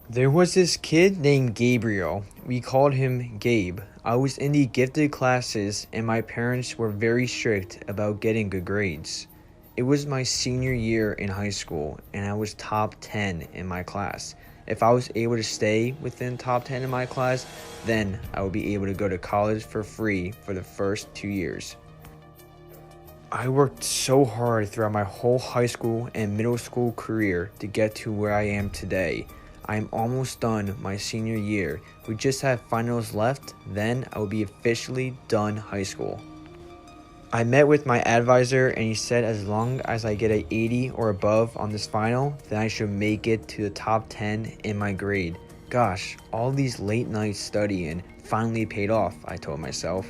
There was this kid named Gabriel. We called him Gabe. I was in the gifted classes and my parents were very strict about getting good grades. It was my senior year in high school and I was top 10 in my class. If I was able to stay within top 10 in my class, then I would be able to go to college for free for the first 2 years. I worked so hard throughout my whole high school and middle school career to get to where I am today. I am almost done my senior year. We just have finals left, then I will be officially done high school. I met with my advisor and he said as long as I get a 80 or above on this final, then I should make it to the top 10 in my grade. Gosh, all these late nights studying finally paid off, I told myself.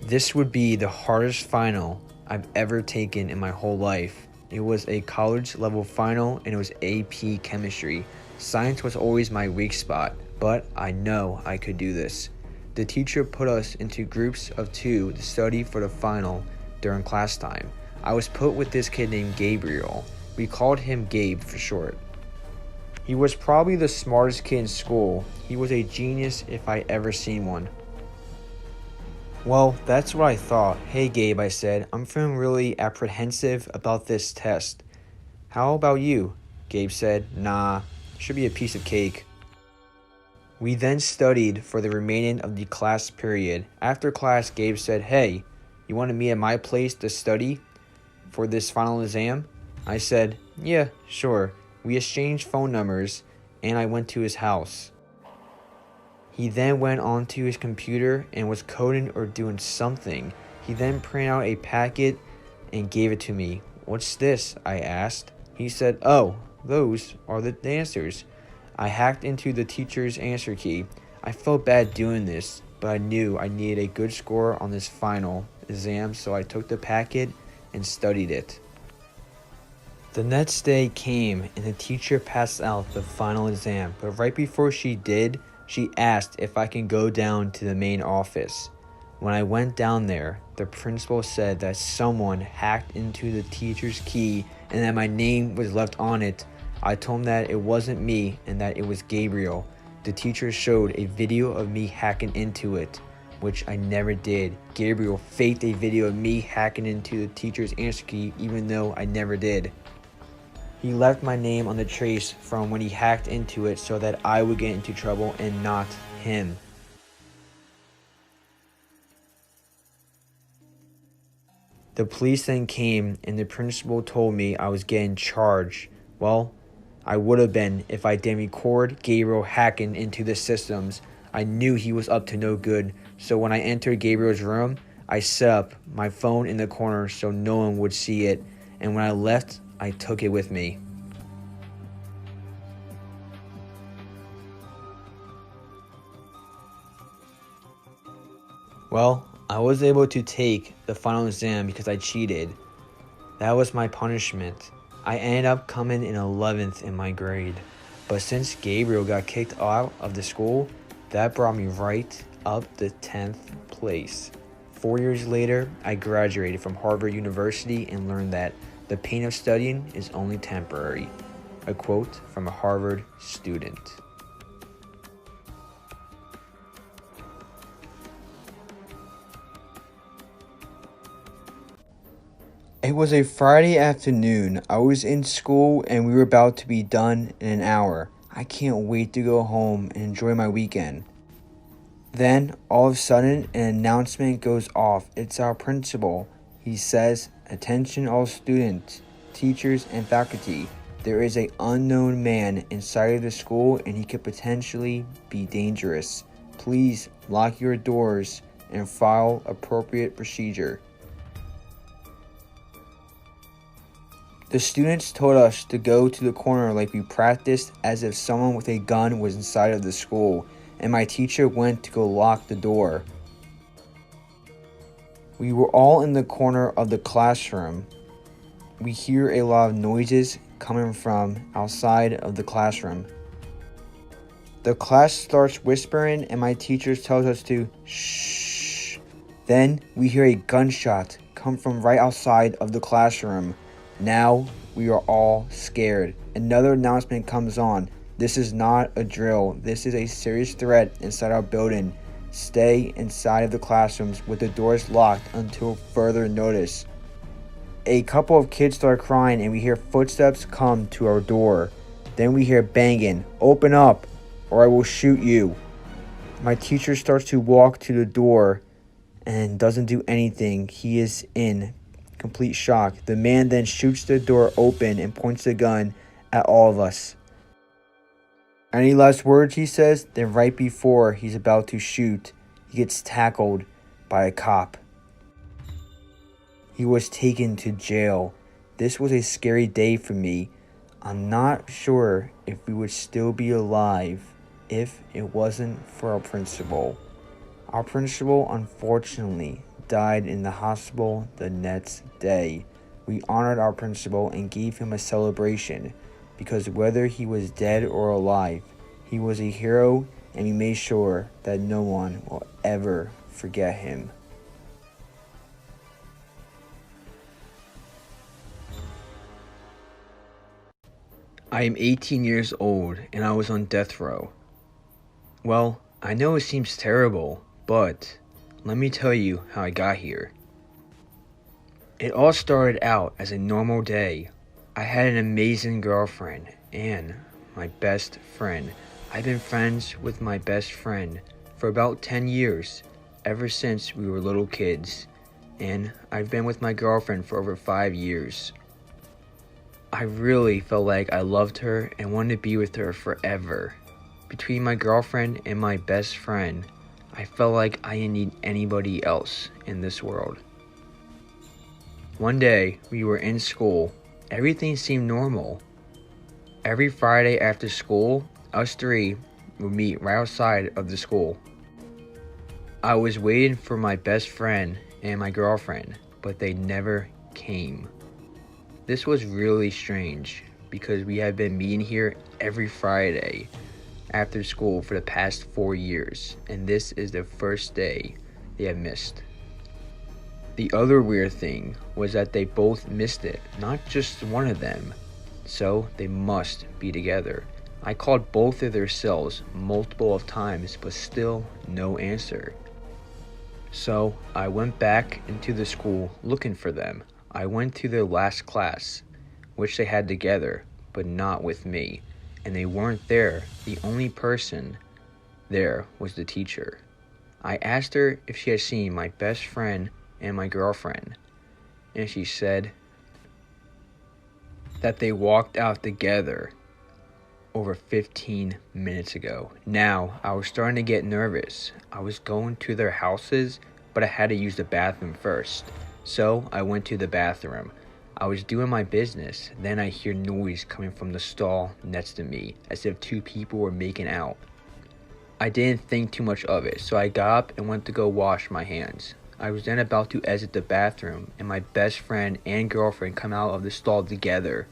This would be the hardest final I've ever taken in my whole life. It was a college level final and it was AP chemistry. Science was always my weak spot, but I know I could do this. The teacher put us into groups of 2 to study for the final during class time. I was put with this kid named Gabriel. We called him Gabe for short. He was probably the smartest kid in school. He was a genius if I ever seen one. Well, that's what I thought. Hey Gabe, I said, I'm feeling really apprehensive about this test. How about you? Gabe said, nah, should be a piece of cake. We then studied for the remaining of the class period. After class, Gabe said, hey, you want to meet at my place to study for this final exam? I said, yeah, sure. We exchanged phone numbers and I went to his house. He then went onto his computer and was coding or doing something. He then printed out a packet and gave it to me. What's this? I asked. He said, oh, those are the answers. I hacked into the teacher's answer key. I felt bad doing this, but I knew I needed a good score on this final exam, so I took the packet and studied it. The next day came and the teacher passed out the final exam, but right before she did, she asked if I can go down to the main office. When I went down there, the principal said that someone hacked into the teacher's key and that my name was left on it. I told him that it wasn't me and that it was Gabriel. The teacher showed a video of me hacking into it, which I never did. Gabriel faked a video of me hacking into the teacher's answer key even though I never did. He left my name on the trace from when he hacked into it so that I would get into trouble and not him. The police then came and the principal told me I was getting charged. Well, I would have been if I didn't record Gabriel hacking into the systems. I knew he was up to no good, so when I entered Gabriel's room, I set up my phone in the corner so no one would see it, and when I left, I took it with me. Well, I was able to take the final exam because I cheated. That was my punishment. I ended up coming in 11th in my grade. But since Gabriel got kicked out of the school, that brought me right up to 10th place. 4 years later, I graduated from Harvard University and learned that the pain of studying is only temporary. A quote from a Harvard student. It was a Friday afternoon. I was in school and we were about to be done in an hour. I can't wait to go home and enjoy my weekend. Then, all of a sudden, an announcement goes off. It's our principal. He says, attention all students, teachers, and faculty. There is an unknown man inside of the school and he could potentially be dangerous. Please lock your doors and follow appropriate procedure. The students told us to go to the corner like we practiced as if someone with a gun was inside of the school, and my teacher went to go lock the door. We were all in the corner of the classroom. We hear a lot of noises coming from outside of the classroom. The class starts whispering and my teacher tells us to shh. Then we hear a gunshot come from right outside of the classroom. Now we are all scared. Another announcement comes on. This is not a drill. This is a serious threat inside our building. Stay inside of the classrooms with the doors locked until further notice. A couple of kids start crying and we hear footsteps come to our door. Then we hear banging. Open up or I will shoot you. My teacher starts to walk to the door and doesn't do anything. He is in complete shock. The man then shoots the door open and points the gun at all of us. Any last words, he says. Then right before he's about to shoot, he gets tackled by a cop. He was taken to jail. This was a scary day for me. I'm not sure if we would still be alive if it wasn't for our principal. Our principal unfortunately died in the hospital the next day. We honored our principal and gave him a celebration because whether he was dead or alive, he was a hero and we made sure that no one will ever forget him. I am 18 years old and I was on death row. Well, I know it seems terrible, but let me tell you how I got here. It all started out as a normal day. I had an amazing girlfriend and my best friend. I've been friends with my best friend for about 10 years, ever since we were little kids, and I've been with my girlfriend for over 5 years. I really felt like I loved her and wanted to be with her forever. Between my girlfriend and my best friend, I felt like I didn't need anybody else in this world. One day, we were in school. Everything seemed normal. Every Friday after school, us three would meet right outside of the school. I was waiting for my best friend and my girlfriend, but they never came. This was really strange because we had been meeting here every Friday after school for the past 4 years, and this is the first day they have missed. The other weird thing was that they both missed it, not just one of them, so they must be together. I called both of their cells multiple of times, but still no answer. So I went back into the school looking for them. I went to their last class, which they had together, but not with me, and they weren't there. The only person there was the teacher. I asked her if she had seen my best friend and my girlfriend, and she said that they walked out together over 15 minutes ago. Now, I was starting to get nervous. I was going to their houses, but I had to use the bathroom first. So I went to the bathroom. I was doing my business. Then I hear noise coming from the stall next to me, as if two people were making out. I didn't think too much of it, so I got up and went to go wash my hands. I was then about to exit the bathroom, and my best friend and girlfriend come out of the stall together.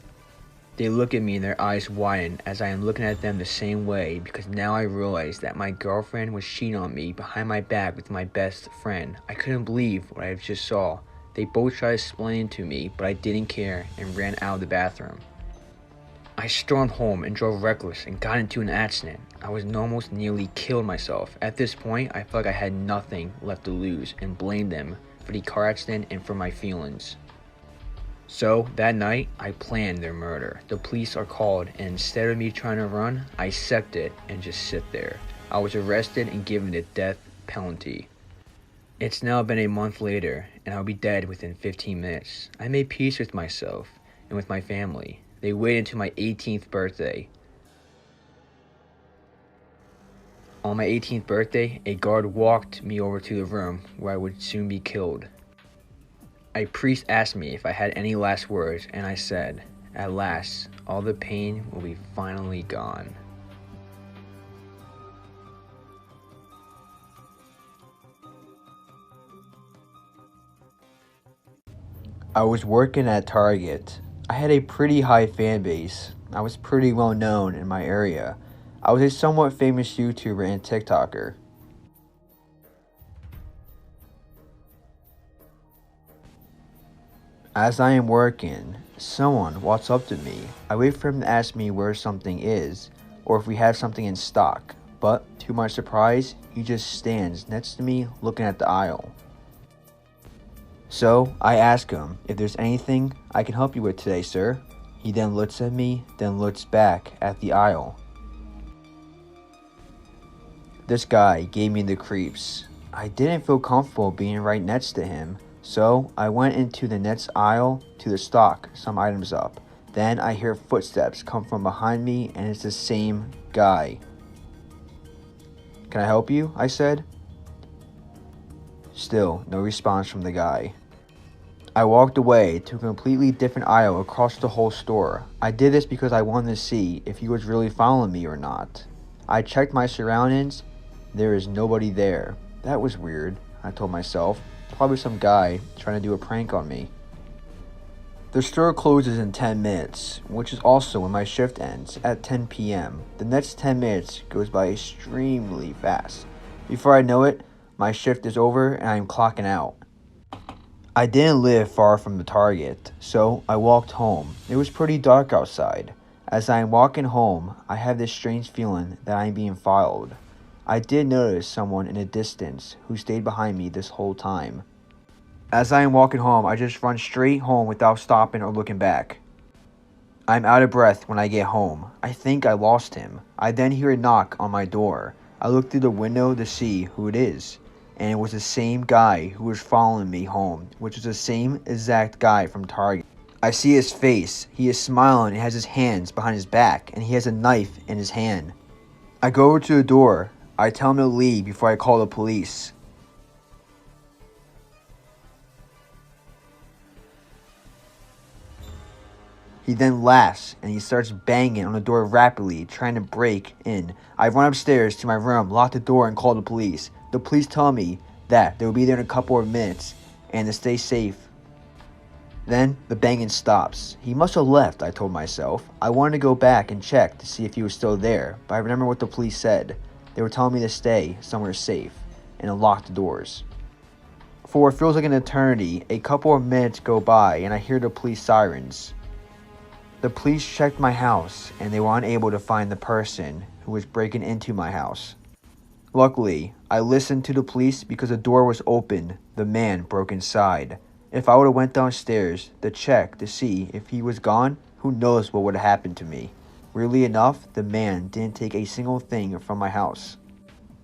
They look at me and their eyes widen as I am looking at them the same way, because now I realize that my girlfriend was cheating on me behind my back with my best friend. I couldn't believe what I just saw. They both tried to explain to me, but I didn't care and ran out of the bathroom. I stormed home and drove reckless and got into an accident. I was almost nearly killed myself. At this point, I felt like I had nothing left to lose and blamed them for the car accident and for my feelings. So that night, I planned their murder. The police are called, and instead of me trying to run, I accepted and just sit there. I was arrested and given the death penalty. It's now been a month later, and I'll be dead within 15 minutes. I made peace with myself and with my family. They waited until my 18th birthday. On my 18th birthday, a guard walked me over to the room where I would soon be killed. A priest asked me if I had any last words, and I said, "At last, all the pain will be finally gone." I was working at Target. I had a pretty high fan base. I was pretty well known in my area. I was a somewhat famous YouTuber and TikToker. As I am working, Someone walks up to me. I wait for him to ask me where something is, or if we have something in stock, but to my surprise, he just stands next to me looking at the aisle. So I ask him if there's anything I can help you with today, sir. He then looks at me, then looks back at the aisle. This guy gave me the creeps. I didn't feel comfortable being right next to him, so I went into the next aisle to stock some items up. Then I hear footsteps come from behind me, and it's the same guy. "Can I help you?" I said. Still, no response from the guy. I walked away to a completely different aisle across the whole store. I did this because I wanted to see if he was really following me or not. I checked my surroundings. There is nobody there. That was weird, I told myself. Probably some guy trying to do a prank on me. The store closes in 10 minutes, which is also when my shift ends at 10 p.m. The next 10 minutes goes by extremely fast. Before I know it, my shift is over and I am clocking out. I didn't live far from the Target, so I walked home. It was pretty dark outside. As I am walking home, I have this strange feeling that I am being followed. I did notice someone in the distance who stayed behind me this whole time. As I am walking home, I just run straight home without stopping or looking back. I'm out of breath when I get home. I think I lost him. I then hear a knock on my door. I look through the window to see who it is, and it was the same guy who was following me home, which is the same exact guy from Target. I see his face. He is smiling and has his hands behind his back, and he has a knife in his hand. I go over to the door. I tell him to leave before I call the police. He then laughs and he starts banging on the door rapidly, trying to break in. I run upstairs to my room, lock the door, and call the police. The police tell me that they will be there in a couple of minutes and to stay safe. Then the banging stops. He must have left, I told myself. I wanted to go back and check to see if he was still there, but I remember what the police said. They were telling me to stay somewhere safe and to lock the doors. For what feels like an eternity, a couple of minutes go by and I hear the police sirens. The police checked my house and they were unable to find the person who was breaking into my house. Luckily, I listened to the police because the door was open. The man broke inside. If I would have went downstairs to check to see if he was gone, who knows what would have happened to me. Weirdly enough, the man didn't take a single thing from my house.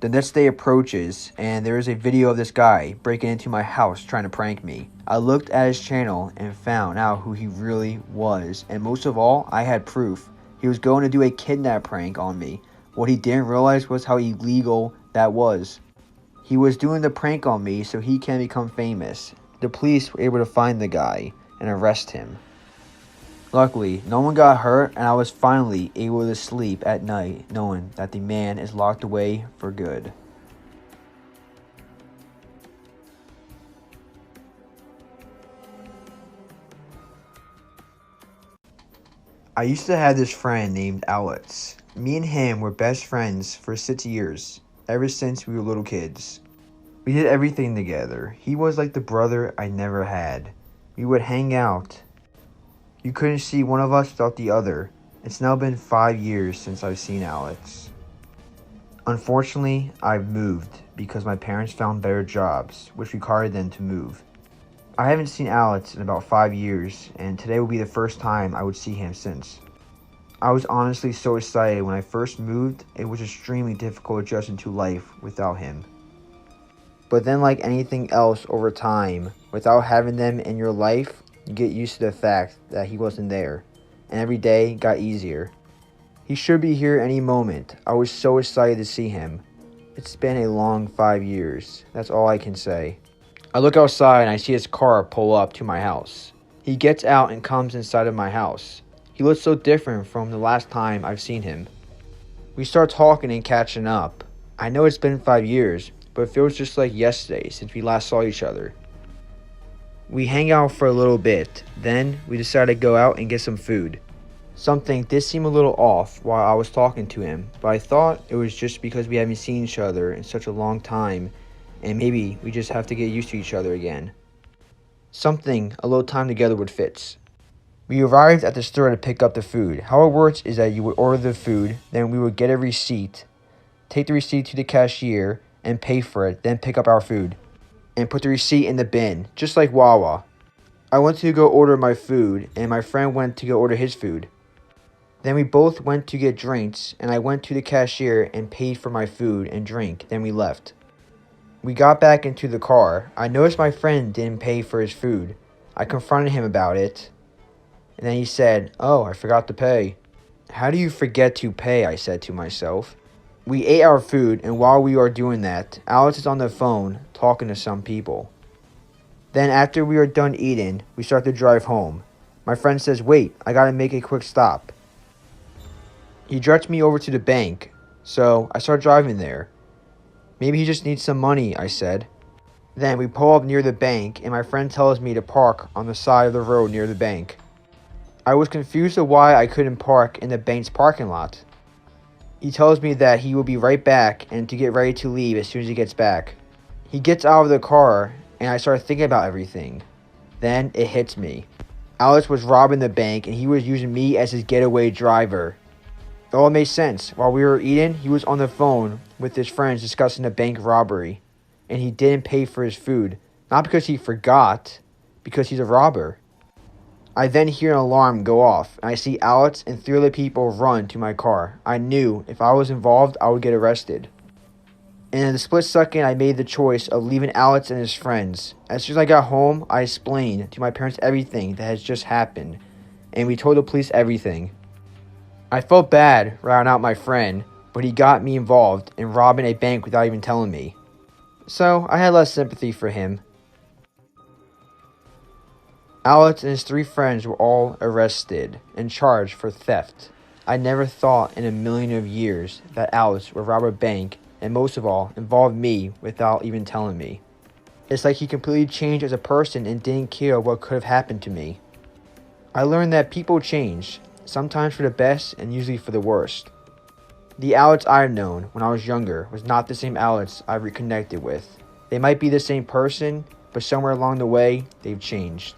The next day approaches, and there is a video of this guy breaking into my house trying to prank me. I looked at his channel and found out who he really was, and most of all, I had proof. He was going to do a kidnap prank on me. What he didn't realize was how illegal that was. He was doing the prank on me so he can become famous. The police were able to find the guy and arrest him. Luckily, no one got hurt, and I was finally able to sleep at night knowing that the man is locked away for good. I used to have this friend named Alex. Me and him were best friends for 6 years, ever since we were little kids. We did everything together. He was like the brother I never had. We would hang out. You couldn't see one of us without the other. It's now been 5 years since I've seen Alex. Unfortunately, I've moved because my parents found better jobs, which required them to move. I haven't seen Alex in about 5 years, and today will be the first time I would see him since. I was honestly so excited when I first moved. It was extremely difficult adjusting to life without him. But then, like anything else over time, without having them in your life, you get used to the fact that he wasn't there, and every day got easier. He should be here any moment. I was so excited to see him. It's been a long 5 years. That's all I can say. I look outside and I see his car pull up to my house. He gets out and comes inside of my house. He looks so different from the last time I've seen him. We start talking and catching up. I know it's been 5 years, but it feels just like yesterday since we last saw each other. We hang out for a little bit, then we decide to go out and get some food. Something did seem a little off while I was talking to him, but I thought it was just because we haven't seen each other in such a long time, and maybe we just have to get used to each other again. Something a little time together would fix. We arrived at the store to pick up the food. How it works is that you would order the food, then we would get a receipt, take the receipt to the cashier, and pay for it, then pick up our food, and put the receipt in the bin, just like Wawa. I went to go order my food, and my friend went to go order his food. Then we both went to get drinks, and I went to the cashier and paid for my food and drink, then we left. We got back into the car. I noticed my friend didn't pay for his food. I confronted him about it. And then he said, "Oh, I forgot to pay." "How do you forget to pay?" I said to myself. We ate our food, and while we are doing that, Alex is on the phone talking to some people. Then after we are done eating, we start to drive home. My friend says, "Wait, I gotta make a quick stop." He directs me over to the bank, so I start driving there. "Maybe he just needs some money," I said. Then we pull up near the bank, and my friend tells me to park on the side of the road near the bank. I was confused of why I couldn't park in the bank's parking lot. He tells me that he will be right back and to get ready to leave as soon as he gets back. He gets out of the car, and I start thinking about everything. Then it hits me. Alex was robbing the bank, and he was using me as his getaway driver. It all made sense. While we were eating, he was on the phone with his friends discussing a bank robbery, and he didn't pay for his food. Not because he forgot, because he's a robber. I then hear an alarm go off, and I see Alex and 3 other people run to my car. I knew if I was involved, I would get arrested. And in the split second, I made the choice of leaving Alex and his friends. As soon as I got home, I explained to my parents everything that has just happened, and we told the police everything. I felt bad routing out my friend, but he got me involved in robbing a bank without even telling me. So I had less sympathy for him. Alex and his 3 friends were all arrested and charged for theft. I never thought in a million of years that Alex would rob a bank and most of all involve me without even telling me. It's like he completely changed as a person and didn't care what could have happened to me. I learned that people change, sometimes for the best and usually for the worst. The Alex I've known when I was younger was not the same Alex I reconnected with. They might be the same person, but somewhere along the way, they've changed.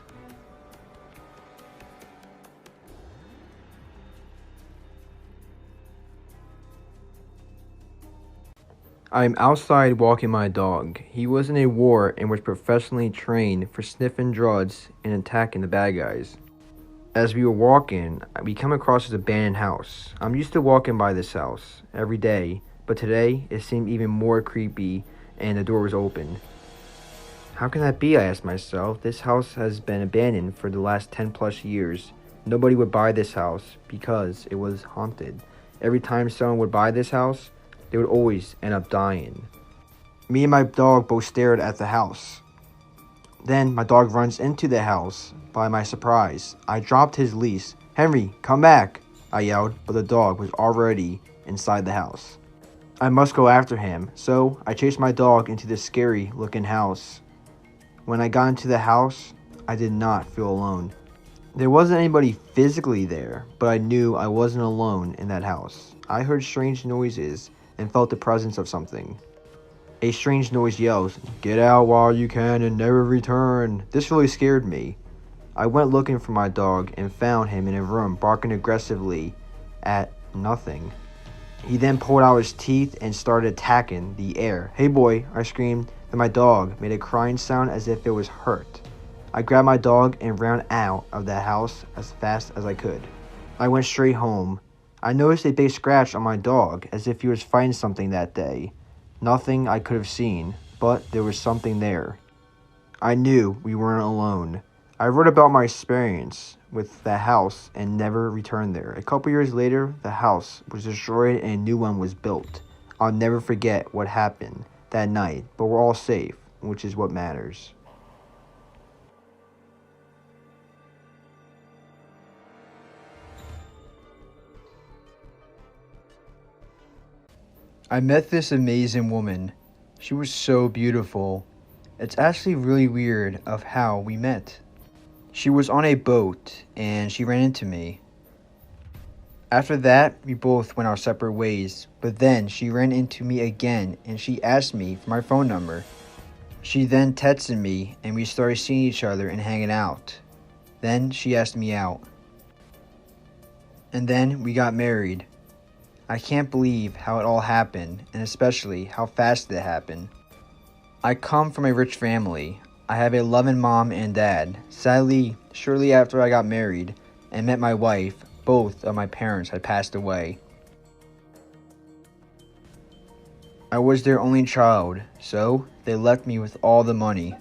I'm outside walking my dog. He was in a war and was professionally trained for sniffing drugs and attacking the bad guys. As we were walking, we come across this abandoned house. I'm used to walking by this house every day, but today it seemed even more creepy and the door was open. How can that be, I asked myself. This house has been abandoned for the last 10 plus years. Nobody would buy this house because it was haunted. Every time someone would buy this house, they would always end up dying. Me and my dog both stared at the house. Then my dog runs into the house. By my surprise, I dropped his leash. "Henry, come back," I yelled, but the dog was already inside the house. I must go after him, so I chased my dog into this scary looking house. When I got into the house, I did not feel alone. There wasn't anybody physically there, but I knew I wasn't alone in that house. I heard strange noises and felt the presence of something. A strange noise yells, "Get out while you can and never return." This really scared me. I went looking for my dog and found him in a room barking aggressively at nothing. He then pulled out his teeth and started attacking the air. "Hey boy," I screamed. Then my dog made a crying sound as if it was hurt. I grabbed my dog and ran out of the house as fast as I could. I went straight home. I noticed a big scratch on my dog, as if he was fighting something that day. Nothing I could have seen, but there was something there. I knew we weren't alone. I wrote about my experience with the house and never returned there. A couple years later, the house was destroyed and a new one was built. I'll never forget what happened that night, but we're all safe, which is what matters. I met this amazing woman. She was so beautiful. It's actually really weird of how we met. She was on a boat and she ran into me. After that, we both went our separate ways, but then she ran into me again and she asked me for my phone number. She then texted me and we started seeing each other and hanging out. Then she asked me out. And then we got married. I can't believe how it all happened, and especially how fast it happened. I come from a rich family. I have a loving mom and dad. Sadly, shortly after I got married and met my wife, both of my parents had passed away. I was their only child, so they left me with all the money.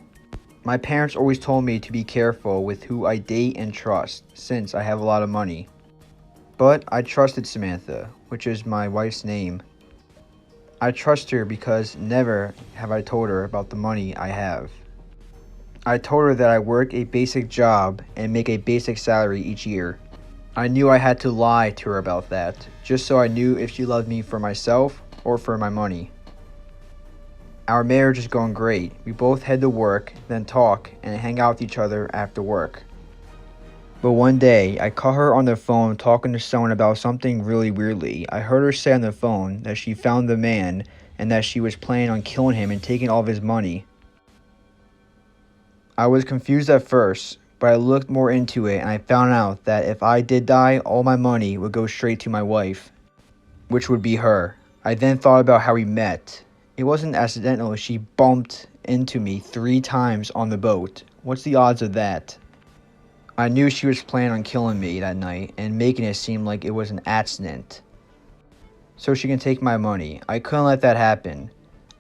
My parents always told me to be careful with who I date and trust, since I have a lot of money. But I trusted Samantha, which is my wife's name. I trust her because never have I told her about the money I have. I told her that I work a basic job and make a basic salary each year. I knew I had to lie to her about that, just so I knew if she loved me for myself or for my money. Our marriage is going great. We both head to work, then talk and hang out with each other after work. But one day, I caught her on the phone talking to someone about something really weirdly. I heard her say on the phone that she found the man and that she was planning on killing him and taking all of his money. I was confused at first, but I looked more into it and I found out that if I did die, all my money would go straight to my wife, which would be her. I then thought about how we met. It wasn't accidental. She bumped into me 3 times on the boat. What's the odds of that? I knew she was planning on killing me that night and making it seem like it was an accident, so she can take my money. I couldn't let that happen.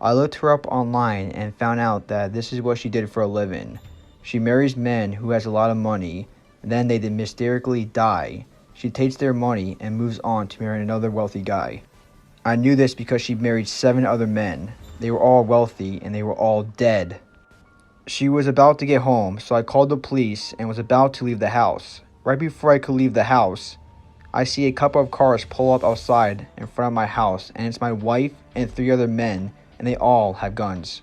I looked her up online and found out that this is what she did for a living. She marries men who has a lot of money, and then they mysteriously die. She takes their money and moves on to marry another wealthy guy. I knew this because she married 7 other men. They were all wealthy and they were all dead. She was about to get home, so I called the police and was about to leave the house. Right before I could leave the house, I see a couple of cars pull up outside in front of my house, and it's my wife and 3 other men, and they all have guns.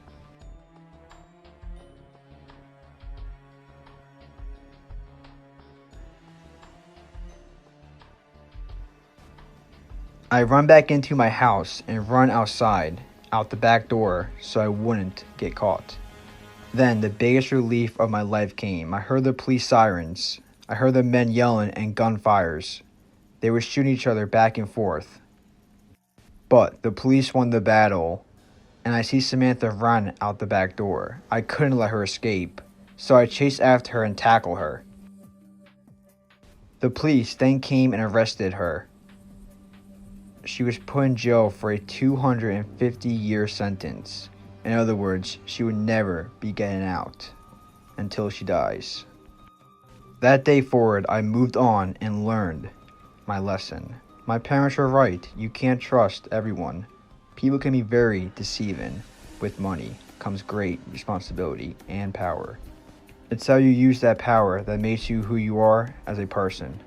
I run back into my house and run outside, out the back door, so I wouldn't get caught. Then the biggest relief of my life came. I heard the police sirens. I heard the men yelling and gunfires. They were shooting each other back and forth. But the police won the battle, and I see Samantha run out the back door. I couldn't let her escape, so I chased after her and tackled her. The police then came and arrested her. She was put in jail for a 250-year sentence. In other words, she would never be getting out until she dies. That day forward, I moved on and learned my lesson. My parents were right. You can't trust everyone. People can be very deceiving. With money comes great responsibility and power. It's how you use that power that makes you who you are as a person.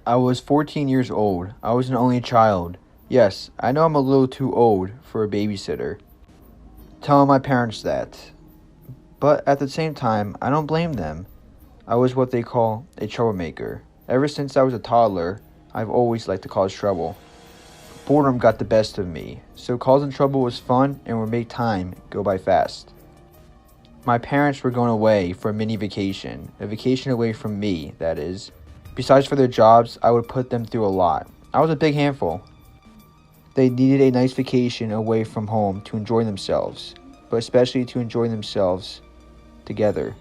I was 14 years old. I was an only child. Yes, I know I'm a little too old for a babysitter. Telling my parents that. But at the same time, I don't blame them. I was what they call a troublemaker. Ever since I was a toddler, I've always liked to cause trouble. Boredom got the best of me, so causing trouble was fun and would make time go by fast. My parents were going away for a mini vacation, a vacation away from me, that is. Besides for their jobs, I would put them through a lot. I was a big handful. They needed a nice vacation away from home to enjoy themselves, but especially to enjoy themselves together.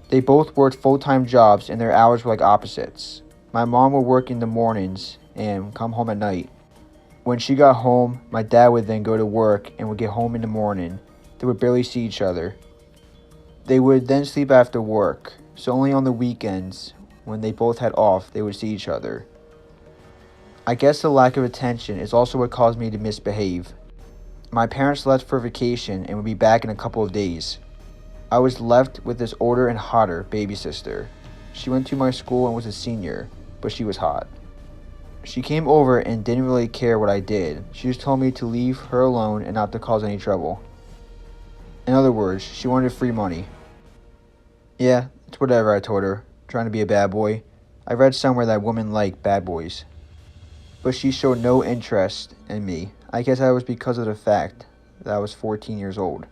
They both worked full-time jobs and their hours were like opposites. My mom would work in the mornings and come home at night. When she got home, my dad would then go to work and would get home in the morning. They would barely see each other. They would then sleep after work, so only on the weekends, when they both had off, they would see each other. I guess the lack of attention is also what caused me to misbehave. My parents left for vacation and would be back in a couple of days. I was left with this older and hotter baby sister. She went to my school and was a senior, but she was hot. She came over and didn't really care what I did. She just told me to leave her alone and not to cause any trouble. In other words, she wanted free money. Yeah, it's whatever, I told her, trying to be a bad boy. I read somewhere that women like bad boys. But she showed no interest in me. I guess that was because of the fact that I was 14 years old.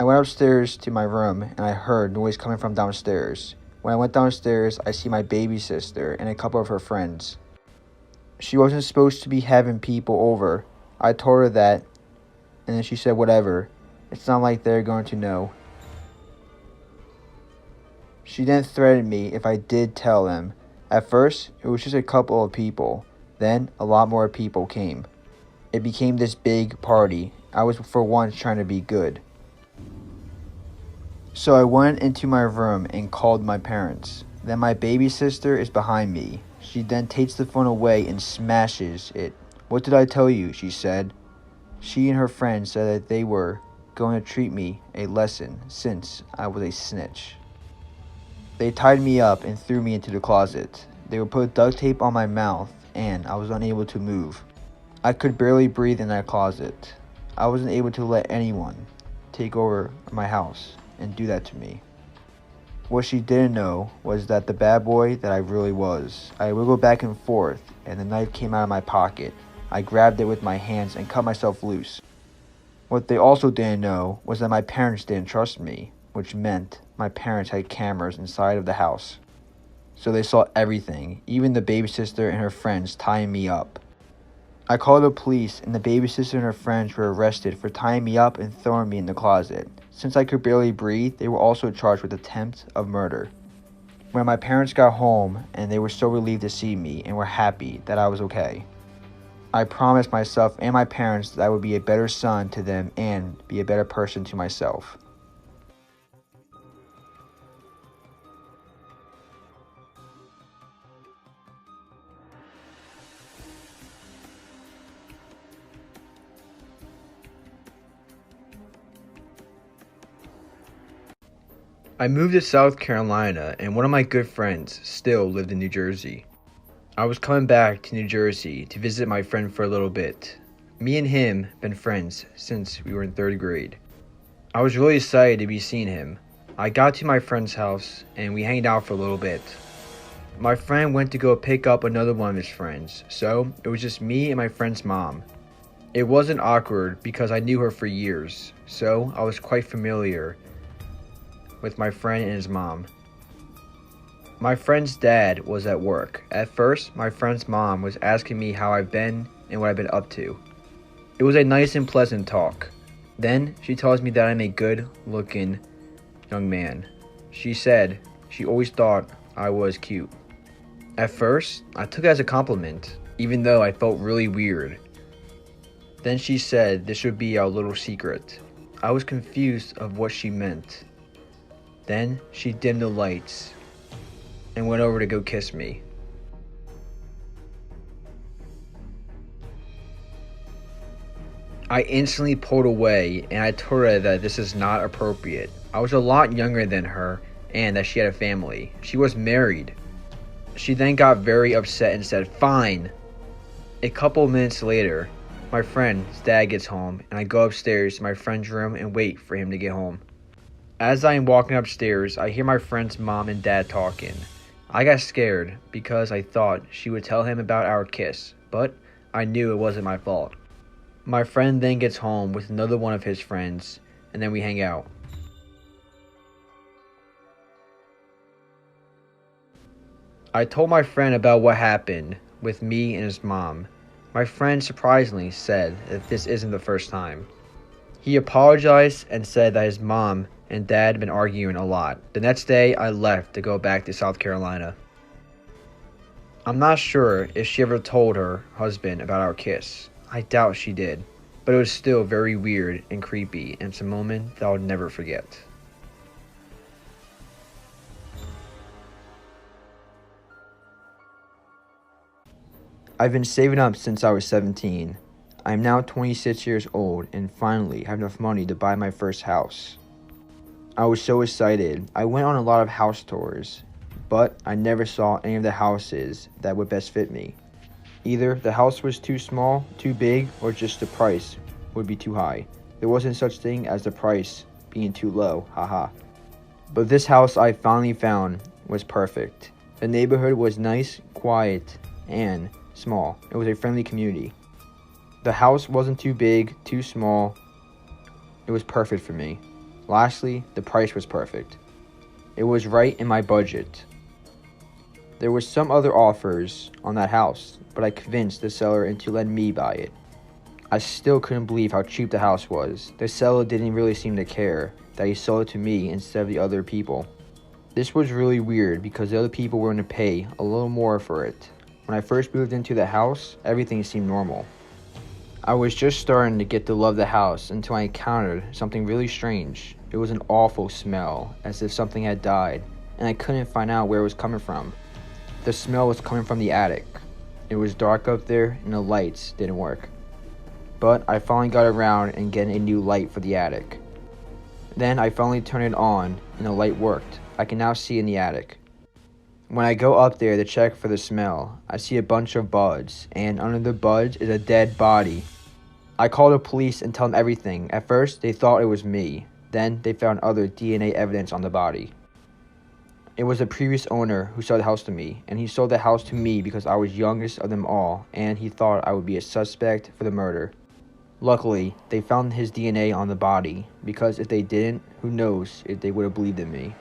I went upstairs to my room and I heard noise coming from downstairs. When I went downstairs, I see my baby sister and a couple of her friends. She wasn't supposed to be having people over. I told her that, and then she said whatever. It's not like they're going to know. She then threatened me if I did tell them. At first, it was just a couple of people. Then, a lot more people came. It became this big party. I was for once trying to be good. So I went into my room and called my parents. Then my baby sister is behind me. She then takes the phone away and smashes it. "What did I tell you?" she said. She and her friends said that they were going to treat me a lesson since I was a snitch. They tied me up and threw me into the closet. They would put duct tape on my mouth and I was unable to move. I could barely breathe in that closet. I wasn't able to let anyone take over my house and do that to me. What she didn't know was that the bad boy that I really was. I wiggled back and forth and the knife came out of my pocket. I grabbed it with my hands and cut myself loose. What they also didn't know was that my parents didn't trust me, which meant my parents had cameras inside of the house. So they saw everything, even the baby sister and her friends tying me up. I called the police and the baby sister and her friends were arrested for tying me up and throwing me in the closet. Since I could barely breathe, they were also charged with attempt of murder. When my parents got home, and they were so relieved to see me and were happy that I was okay. I promised myself and my parents that I would be a better son to them and be a better person to myself. I moved to South Carolina, and one of my good friends still lived in New Jersey. I was coming back to New Jersey to visit my friend for a little bit. Me and him been friends since we were in 3rd grade. I was really excited to be seeing him. I got to my friend's house, and we hanged out for a little bit. My friend went to go pick up another one of his friends, so it was just me and my friend's mom. It wasn't awkward because I knew her for years, so I was quite familiar with my friend and his mom. My friend's dad was at work. At first, my friend's mom was asking me how I've been and what I've been up to. It was a nice and pleasant talk. Then, she tells me that I'm a good-looking young man. She said she always thought I was cute. At first, I took it as a compliment, even though I felt really weird. Then she said this would be our little secret. I was confused of what she meant. Then she dimmed the lights and went over to go kiss me. I instantly pulled away and I told her that this is not appropriate. I was a lot younger than her and that she had a family. She was married. She then got very upset and said, "Fine." A couple minutes later, my friend's dad gets home and I go upstairs to my friend's room and wait for him to get home. As I am walking upstairs, I hear my friend's mom and dad talking. I got scared because I thought she would tell him about our kiss, but I knew it wasn't my fault. My friend then gets home with another one of his friends, and then we hang out. I told my friend about what happened with me and his mom. My friend surprisingly said that this isn't the first time. He apologized and said that his mom and dad had been arguing a lot. The next day, I left to go back to South Carolina. I'm not sure if she ever told her husband about our kiss. I doubt she did, but it was still very weird and creepy, and it's a moment that I'll never forget. I've been saving up since I was 17. I am now 26 years old and finally have enough money to buy my first house. I was so excited. I went on a lot of house tours, but I never saw any of the houses that would best fit me. Either the house was too small, too big, or just the price would be too high. There wasn't such thing as the price being too low, haha. But this house I finally found was perfect. The neighborhood was nice, quiet, and small. It was a friendly community. The house wasn't too big, too small. It was perfect for me. Lastly, the price was perfect. It was right in my budget. There were some other offers on that house, but I convinced the seller into letting me buy it. I still couldn't believe how cheap the house was. The seller didn't really seem to care that he sold it to me instead of the other people. This was really weird because the other people were going to pay a little more for it. When I first moved into the house, everything seemed normal. I was just starting to get to love the house until I encountered something really strange. It was an awful smell, as if something had died, and I couldn't find out where it was coming from. The smell was coming from the attic. It was dark up there and the lights didn't work. But I finally got around and getting a new light for the attic. Then I finally turned it on and the light worked. I can now see in the attic. When I go up there to check for the smell, I see a bunch of buds, and under the buds is a dead body. I call the police and tell them everything. At first, they thought it was me. Then they found other DNA evidence on the body. It was the previous owner who sold the house to me, and he sold the house to me because I was youngest of them all, and he thought I would be a suspect for the murder. Luckily, they found his DNA on the body, because if they didn't, who knows if they would have believed in me.